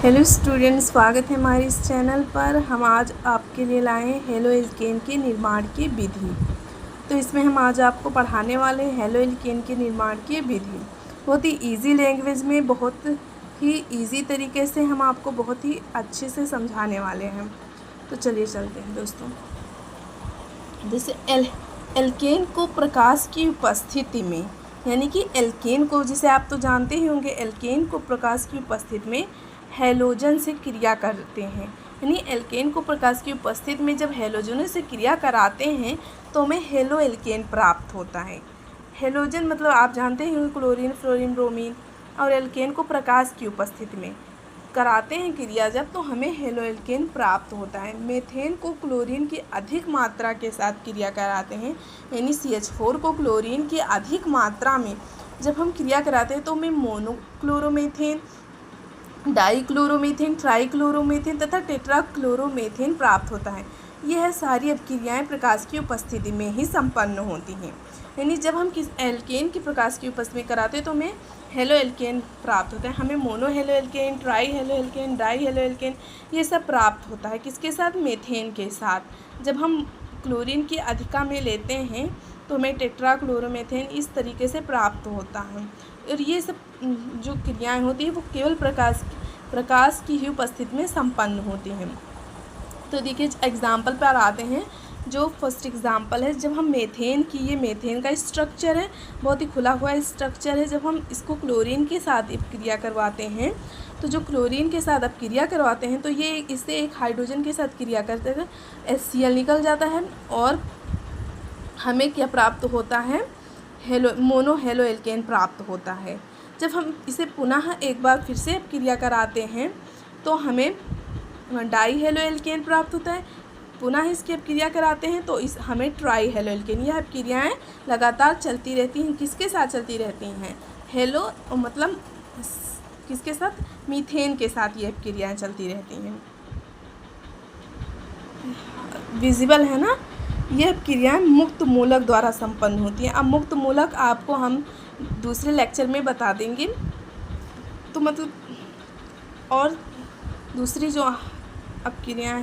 Hello students, स्वागत है हमारे इस चैनल पर। हम आज आपके लिए लाए हैं हेलो एल्केन के निर्माण की विधि। तो इसमें हम आज आपको पढ़ाने वाले हैं हेलो एल्केन के निर्माण की विधि। बहुत ही इजी लैंग्वेज में, बहुत ही इजी तरीके से हम आपको बहुत ही अच्छे से समझाने वाले हैं। तो चलिए चलते हैं दोस्तों। जैसे एल्केन को प्रकाश की उपस्थिति में, यानी कि एल्केन को, जिसे आप तो जानते ही होंगे, एल्केन को प्रकाश की उपस्थिति में हैलोजन से क्रिया करते हैं। यानी एल्केन को प्रकाश की उपस्थिति में जब हैलोजनों से क्रिया कराते हैं तो हमें हेलो एल्केन प्राप्त होता है। हैलोजन मतलब आप जानते ही होंगे, क्लोरीन, फ्लोरीन, ब्रोमीन। और एल्केन को प्रकाश की उपस्थिति में कराते हैं क्रिया जब, तो हमें हेलो एल्केन प्राप्त होता है। मीथेन को क्लोरीन की अधिक मात्रा के साथ क्रिया कराते हैं, यानी CH4 को क्लोरीन की अधिक मात्रा में जब हम क्रिया कराते हैं तो हमें मोनोक्लोरोमीथेन, डाईक्लोरोमीथेन, ट्राईक्लोरोमीथेन तथा टेट्राक्लोरोमीथेन प्राप्त होता है। यह सारी अपक्रियाएँ प्रकाश की उपस्थिति में ही संपन्न होती हैं। यानी जब हम किस एल्केन की प्रकाश की उपस्थिति में कराते हैं तो हमें हेलो एल्केन प्राप्त होता है। हमें mono halo alkane, try halo alkane, die halo alkane, ये सब प्राप्त होता है। किसके साथ? मीथेन के साथ। जब हम क्लोरीन की अधिका में लेते हैं तो हमें टेट्राक्लोरोमीथेन इस तरीके से प्राप्त होता है। और ये सब जो क्रियाएं होती हैं वो केवल प्रकाश की ही उपस्थिति में संपन्न होती हैं। तो देखिए एग्जाम्पल पर आते हैं। जो फर्स्ट एग्जाम्पल है, जब हम मीथेन की, ये मीथेन का स्ट्रक्चर है, बहुत ही खुला हुआ स्ट्रक्चर है। जब हम इसको क्लोरीन के साथ अपक्रिया करवाते हैं तो जो क्लोरीन के साथ अपक्रिया करवाते हैं तो ये इससे एक हाइड्रोजन के साथ क्रिया करते हैं, HCl निकल जाता है और हमें क्या प्राप्त होता है? मोनो हेलो एल्केन प्राप्त होता है। जब हम इसे पुनः एक बार फिर से अपक्रिया कराते हैं तो हमें डाई हेलो एल्केन प्राप्त होता है। पुनः इसकी अपक्रिया कराते हैं तो हमें ट्राई हेलो एल्केन। यह अपक्रियाएँ लगातार चलती रहती हैं। किसके साथ चलती रहती हैं? हेलो मतलब किसके साथ? मीथेन के साथ ये अपक्रियाएँ चलती रहती हैं। विजिबल है ना? यह अपक्रियाएँ मुक्त मूलक द्वारा संपन्न होती हैं। अब मुक्त मूलक आपको हम दूसरे लेक्चर में बता देंगे। तो मतलब और दूसरी जो अपक्रियाएँ